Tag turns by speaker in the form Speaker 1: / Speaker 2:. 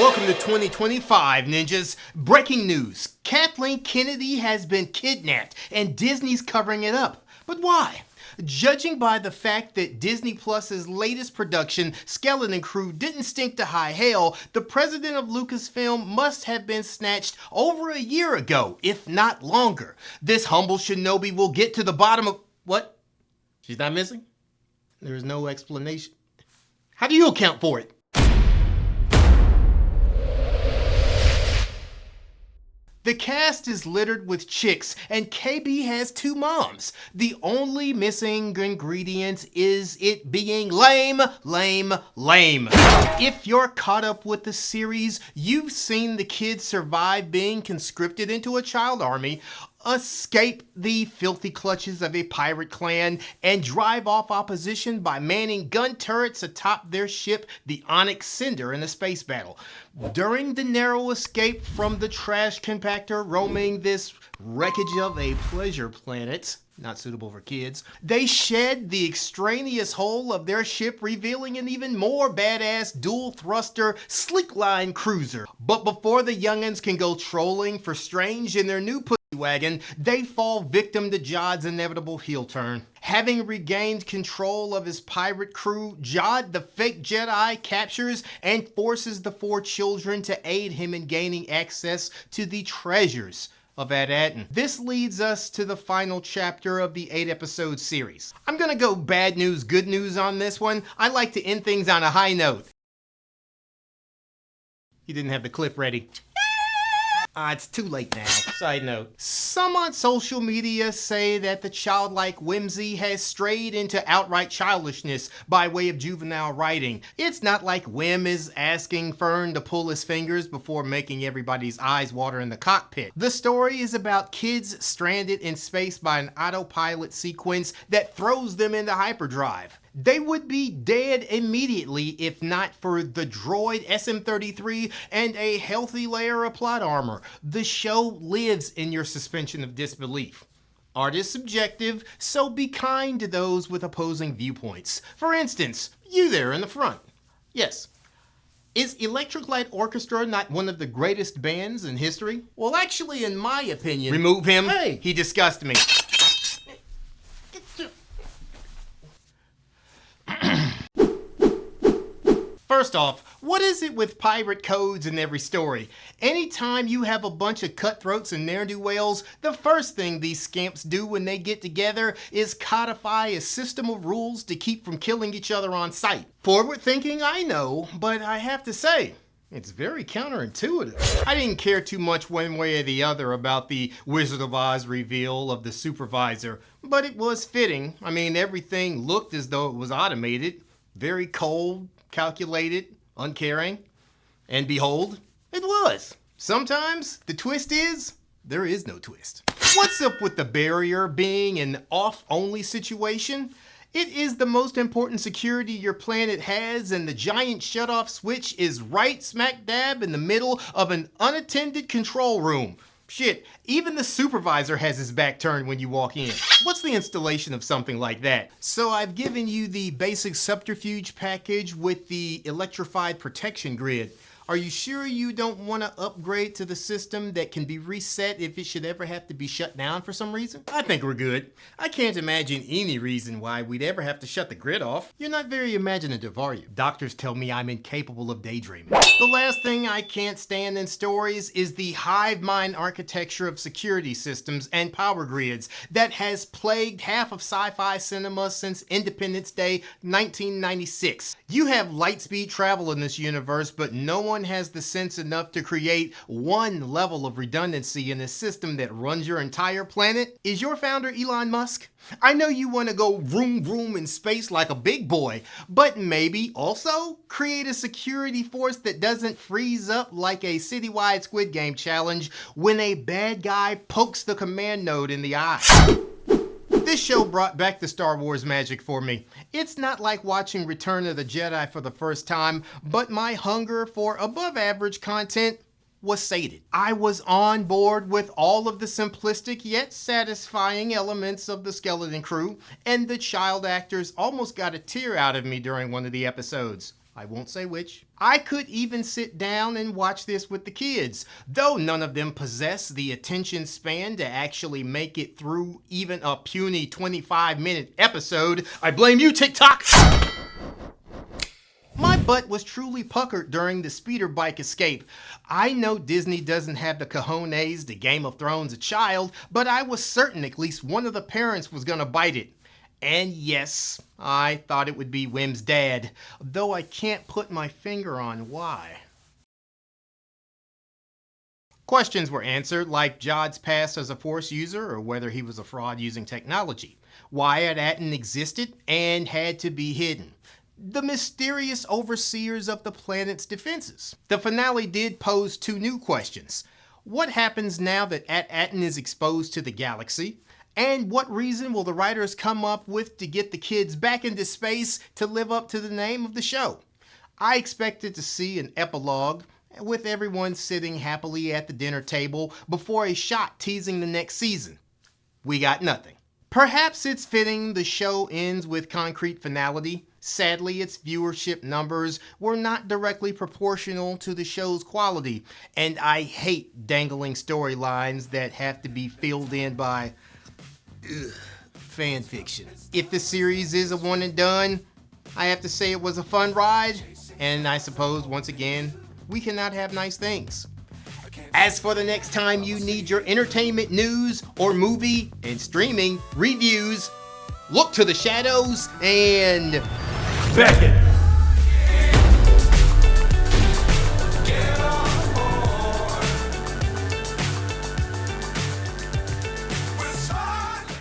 Speaker 1: Welcome to 2025, ninjas. Breaking news. Kathleen Kennedy has been kidnapped and Disney's covering it up. But why? Judging by the fact that Disney Plus's latest production, Skeleton Crew, didn't stink to high hell, the president of Lucasfilm must have been snatched over a year ago, if not longer. This humble shinobi will get to the bottom of... What? She's not missing? There's no explanation. How do you account for it? The cast is littered with chicks, and KB has two moms. The only missing ingredient is it being lame. If you're caught up with the series, you've seen the kids survive being conscripted into a child army, escape the filthy clutches of a pirate clan, and drive off opposition by manning gun turrets atop their ship, the Onyx Cinder, in a space battle. During the narrow escape from the trash compactor roaming this wreckage of a pleasure planet, not suitable for kids, they shed the extraneous hull of their ship, revealing an even more badass dual-thruster slickline cruiser. But before the youngins can go trolling for Strange in their new wagon, they fall victim to Jod's inevitable heel turn. Having regained control of his pirate crew, Jod, the fake Jedi, captures and forces the four children to aid him in gaining access to the treasures of Ad-Aten. This leads us to the final chapter of the 8-episode series. I'm gonna go bad news, good news on this one. I like to end things on a high note. You didn't have the clip ready. It's too late now. Side note. Some on social media say that the childlike whimsy has strayed into outright childishness by way of juvenile writing. It's not like Whim is asking Fern to pull his fingers before making everybody's eyes water in the cockpit. The story is about kids stranded in space by an autopilot sequence that throws them into hyperdrive. They would be dead immediately if not for the droid SM-33 and a healthy layer of plot armor. The show lives in your suspension of disbelief. Art is subjective, so be kind to those with opposing viewpoints. For instance, you there in the front. Yes. Is Electric Light Orchestra not one of the greatest bands in history? Well, actually, in my opinion... Remove him. Hey! He disgusts me. First off, what is it with pirate codes in every story? Anytime you have a bunch of cutthroats and ne'er-do-wells, the first thing these scamps do when they get together is codify a system of rules to keep from killing each other on sight. Forward thinking, I know, but I have to say, it's very counterintuitive. I didn't care too much one way or the other about the Wizard of Oz reveal of the supervisor, but it was fitting. I mean, everything looked as though it was automated, very cold, calculated, uncaring, and behold, it was. Sometimes the twist is, there is no twist. What's up with the barrier being an off-only situation? It is the most important security your planet has, and the giant shutoff switch is right smack dab in the middle of an unattended control room. Shit, even the supervisor has his back turned when you walk in. What's the installation of something like that? So I've given you the basic subterfuge package with the electrified protection grid. Are you sure you don't want to upgrade to the system that can be reset if it should ever have to be shut down for some reason? I think we're good. I can't imagine any reason why we'd ever have to shut the grid off. You're not very imaginative, are you? Doctors tell me I'm incapable of daydreaming. The last thing I can't stand in stories is the hive mind architecture of security systems and power grids that has plagued half of sci-fi cinema since Independence Day 1996. You have light speed travel in this universe, but no one has the sense enough to create one level of redundancy in a system that runs your entire planet. Is your founder Elon Musk? I know you want to go vroom vroom in space like a big boy, but maybe also create a security force that doesn't freeze up like a citywide Squid Game challenge when a bad guy pokes the command node in the eye. This show brought back the Star Wars magic for me. It's not like watching Return of the Jedi for the first time, but my hunger for above average content was sated. I was on board with all of the simplistic yet satisfying elements of the Skeleton Crew, and the child actors almost got a tear out of me during one of the episodes. I won't say which. I could even sit down and watch this with the kids, though none of them possess the attention span to actually make it through even a puny 25-minute episode. I blame you, TikTok! My butt was truly puckered during the speeder bike escape. I know Disney doesn't have the cojones to Game of Thrones a child, but I was certain at least one of the parents was gonna bite it. And yes, I thought it would be Wim's dad, though I can't put my finger on why. Questions were answered like Jod's past as a Force user or whether he was a fraud using technology, why At-Aten existed and had to be hidden, the mysterious overseers of the planet's defenses. The finale did pose two new questions. What happens now that At-Aten is exposed to the galaxy? And what reason will the writers come up with to get the kids back into space to live up to the name of the show? I expected to see an epilogue with everyone sitting happily at the dinner table before a shot teasing the next season. We got nothing. Perhaps it's fitting the show ends with concrete finality. Sadly, its viewership numbers were not directly proportional to the show's quality, and I hate dangling storylines that have to be filled in by fan fiction. If the series is a one and done, I have to say it was a fun ride, and I suppose once again, we cannot have nice things. As for the next time you need your entertainment news or movie and streaming reviews, look to the shadows and... Beckett!